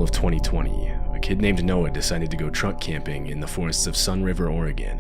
of 2020, a kid named Noah decided to go truck camping in the forests of Sun River, Oregon.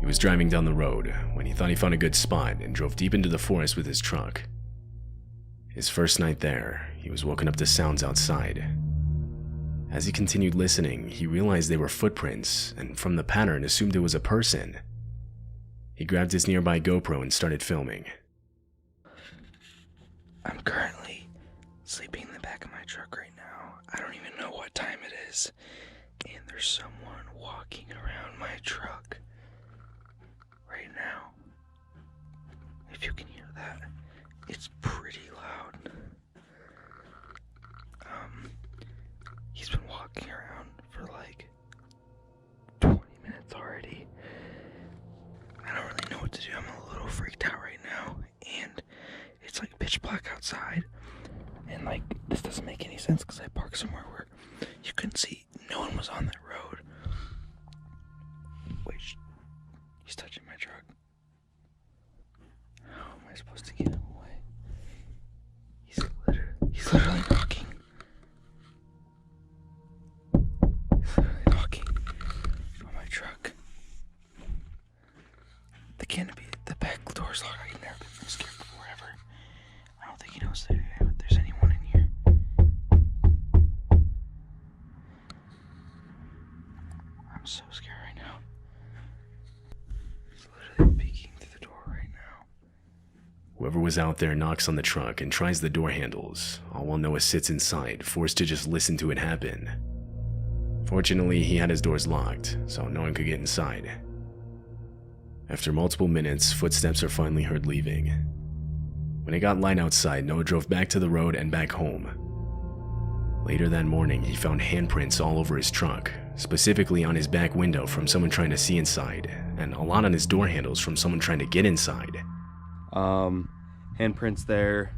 He was driving down the road when he thought he found a good spot and drove deep into the forest with his truck. His first night there, he was woken up to sounds outside. As he continued listening, he realized they were footprints, and from the pattern assumed it was a person. He grabbed his nearby GoPro and started filming. I'm currently sleeping in the back of my truck right now. I don't even know what time it is. And there's someone walking around my truck right now. If you can hear that, it's pretty loud. He's been walking around for like 20 minutes already. I don't really know what to do. I'm a little freaked out right now. And it's like pitch black outside. And like, this doesn't make any sense because I parked somewhere where you couldn't see. No one was on that road. Wait, he's touching my truck. How am I supposed to get him away? He's literally knocking. He's literally knocking on my truck. The canopy, the back door's locked. I've never been scared before ever. I don't think he knows that there's anyone in here. I'm so scared right now. He's literally peeking through the door right now. Whoever was out there knocks on the truck and tries the door handles, all while Noah sits inside, forced to just listen to it happen. Fortunately, he had his doors locked, so no one could get inside. After multiple minutes, footsteps are finally heard leaving. When it got light outside, Noah drove back to the road and back home. Later that morning, he found handprints all over his truck, specifically on his back window from someone trying to see inside, and a lot on his door handles from someone trying to get inside. Handprints there,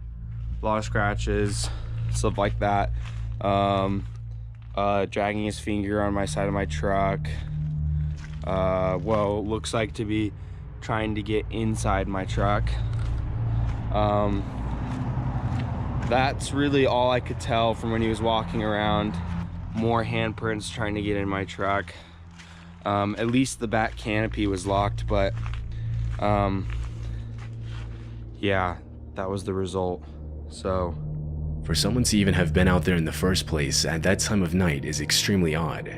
a lot of scratches, stuff like that. Dragging his finger on my side of my truck. Well, looks like to be trying to get inside my truck. That's really all I could tell from when he was walking around. More handprints trying to get in my truck. At least the back canopy was locked, but yeah, that was the result. So for someone to even have been out there in the first place at that time of night is extremely odd.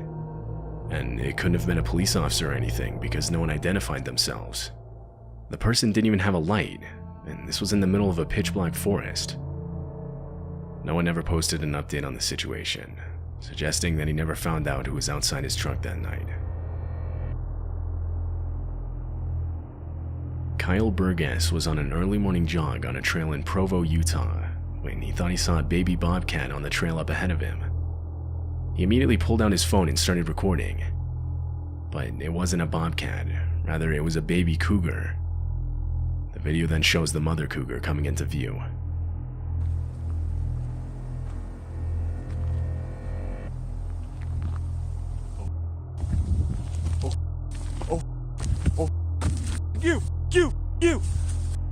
And it couldn't have been a police officer or anything because no one identified themselves. The person didn't even have a light, and this was in the middle of a pitch-black forest. No one ever posted an update on the situation, suggesting that he never found out who was outside his truck that night. Kyle Burgess was on an early morning jog on a trail in Provo, Utah, when he thought he saw a baby bobcat on the trail up ahead of him. He immediately pulled out his phone and started recording. But it wasn't a bobcat, rather it was a baby cougar. The video then shows the mother cougar coming into view.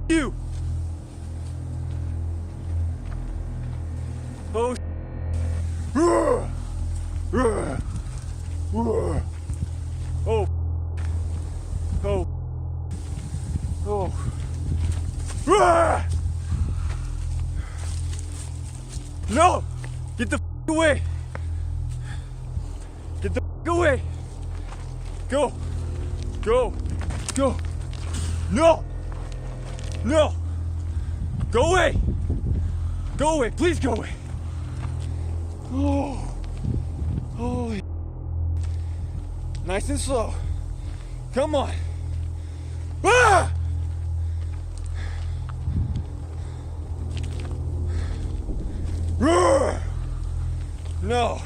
You! Oh, oh, oh, oh. No! Get the away! Get the away! Go! Go! Go! No! No! Go away! Go away! Please go away! Oh! Oh! Nice and slow. Come on! Ah! No!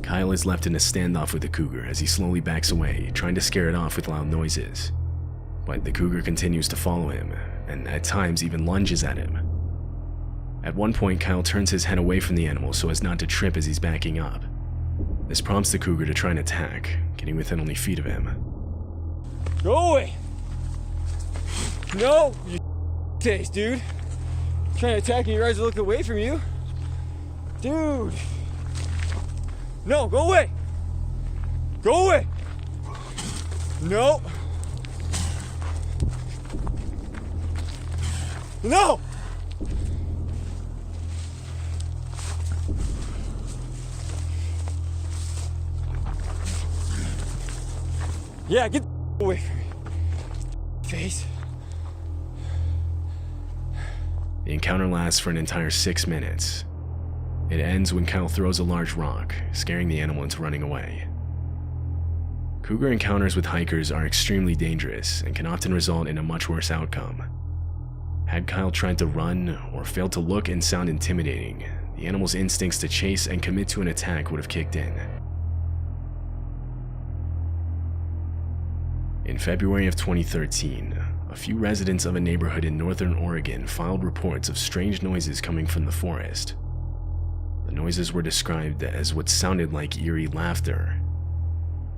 Kyle is left in a standoff with the cougar as he slowly backs away, trying to scare it off with loud noises. But the cougar continues to follow him, and at times even lunges at him. At one point, Kyle turns his head away from the animal so as not to trip as he's backing up. This prompts the cougar to try and attack, getting within only feet of him. Go away! No! You taste, dude! Trying to attack me, you guys are looking away from you. Dude! No, go away! Go away! No! No! Yeah, get the away from me. Face. The encounter lasts for an entire 6 minutes. It ends when Kyle throws a large rock, scaring the animal into running away. Cougar encounters with hikers are extremely dangerous and can often result in a much worse outcome. Had Kyle tried to run or failed to look and sound intimidating, the animal's instincts to chase and commit to an attack would have kicked in. In February of 2013, a few residents of a neighborhood in northern Oregon filed reports of strange noises coming from the forest. The noises were described as what sounded like eerie laughter.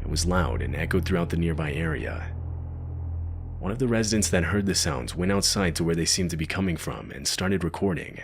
It was loud and echoed throughout the nearby area. One of the residents that heard the sounds went outside to where they seemed to be coming from and started recording.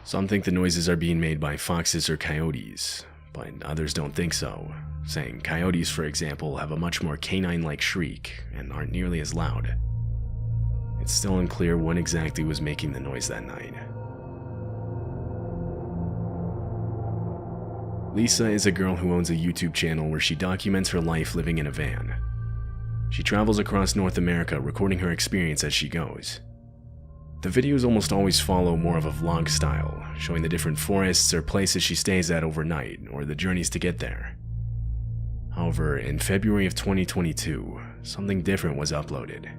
Some think the noises are being made by foxes or coyotes, but others don't think so, saying coyotes, for example, have a much more canine-like shriek and aren't nearly as loud. It's still unclear what exactly was making the noise that night. Lisa is a girl who owns a YouTube channel where she documents her life living in a van. She travels across North America recording her experience as she goes. The videos almost always follow more of a vlog style, showing the different forests or places she stays at overnight or the journeys to get there. However, in February of 2022, something different was uploaded.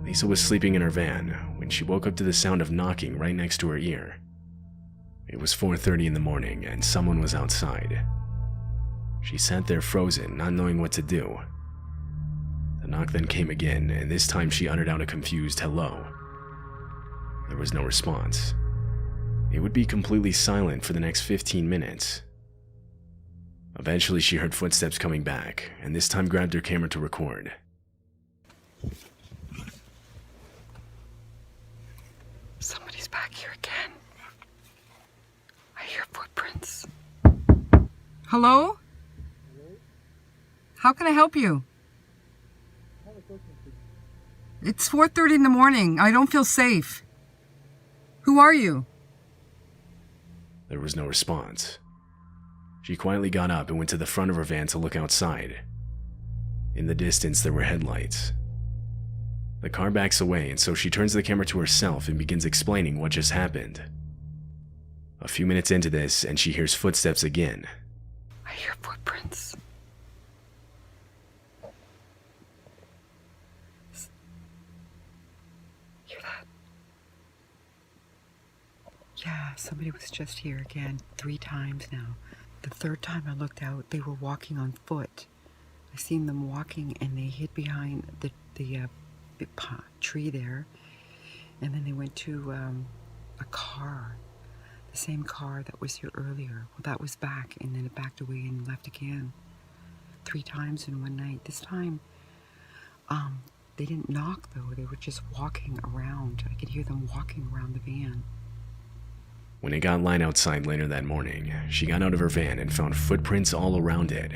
Lisa was sleeping in her van when she woke up to the sound of knocking right next to her ear. It was 4:30 in the morning and someone was outside. She sat there frozen, not knowing what to do. The knock then came again, and this time she uttered out a confused hello. There was no response. It would be completely silent for the next 15 minutes. Eventually, she heard footsteps coming back, and this time grabbed her camera to record. Somebody's back here again. I hear footprints. Hello? How can I help you? It's 4:30 in the morning. I don't feel safe. Who are you? There was no response. She quietly got up and went to the front of her van to look outside. In the distance, there were headlights. The car backs away, and so she turns the camera to herself and begins explaining what just happened. A few minutes into this, and she hears footsteps again. I hear footprints. Hear that? Yeah, somebody was just here again 3 times now. The 3rd time I looked out, they were walking on foot. I seen them walking and they hid behind the big tree there. And then they went to a car, the same car that was here earlier. Well, that was back, and then it backed away and left again. 3 times in one night. This time, they didn't knock though. They were just walking around. I could hear them walking around the van. When it got light outside later that morning, she got out of her van and found footprints all around it.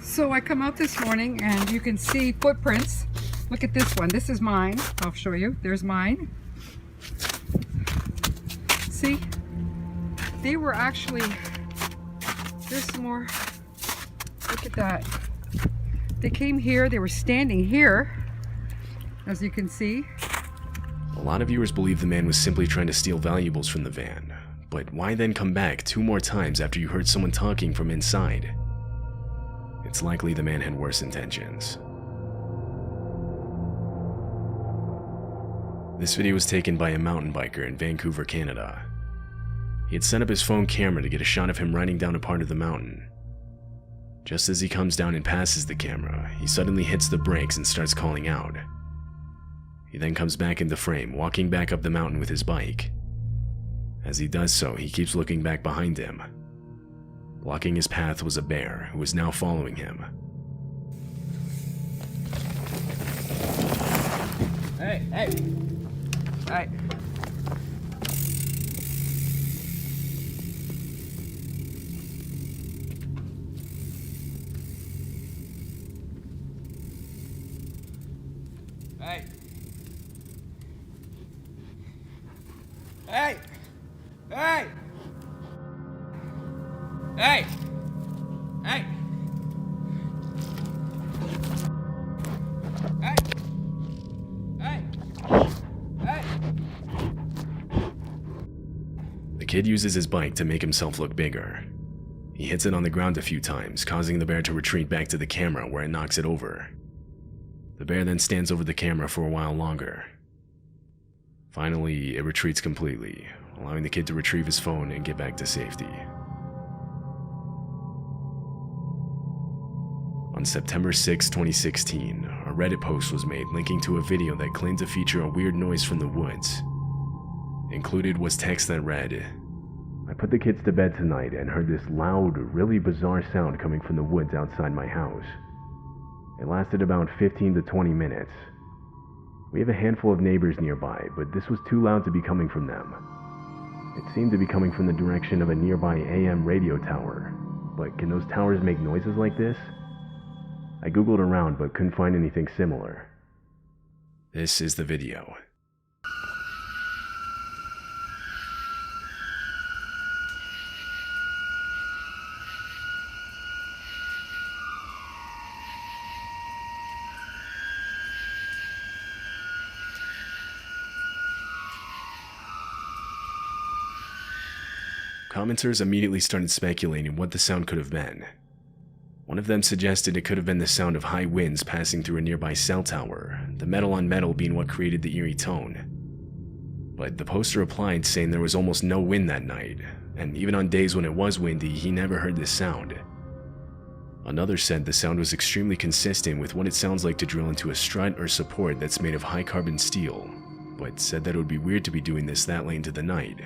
So I come out this morning and you can see footprints. Look at this one. This is mine. I'll show you. There's mine. See? They were actually... There's some more. Look at that. They came here. They were standing here, as you can see. A lot of viewers believe the man was simply trying to steal valuables from the van, but why then come back 2 more times after you heard someone talking from inside? it's likely the man had worse intentions. This video was taken by a mountain biker in Vancouver, Canada. He had set up his phone camera to get a shot of him riding down a part of the mountain. Just as he comes down and passes the camera, he suddenly hits the brakes and starts calling out. He then comes back into frame, walking back up the mountain with his bike. As he does so, he keeps looking back behind him. Blocking his path was a bear, who was now following him. Hey, hey, hey. Hey. Hey. Hey. Hey. Hey. Hey. Hey. Hey. The kid uses his bike to make himself look bigger. He hits it on the ground a few times, causing the bear to retreat back to the camera where it knocks it over. The bear then stands over the camera for a while longer. Finally, it retreats completely, allowing the kid to retrieve his phone and get back to safety. On September 6, 2016, a Reddit post was made linking to a video that claimed to feature a weird noise from the woods. Included was text that read, "I put the kids to bed tonight and heard this loud, really bizarre sound coming from the woods outside my house. It lasted about 15 to 20 minutes. We have a handful of neighbors nearby, but this was too loud to be coming from them. It seemed to be coming from the direction of a nearby AM radio tower, but can those towers make noises like this? I googled around but couldn't find anything similar." This is the video. Commenters immediately started speculating what the sound could have been. One of them suggested it could have been the sound of high winds passing through a nearby cell tower, the metal on metal being what created the eerie tone. But the poster replied saying there was almost no wind that night, and even on days when it was windy, he never heard this sound. Another said the sound was extremely consistent with what it sounds like to drill into a strut or support that's made of high carbon steel, but said that it would be weird to be doing this that late into the night.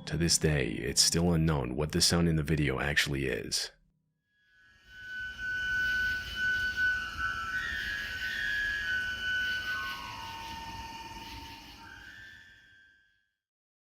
To this day, it's still unknown what the sound in the video actually is.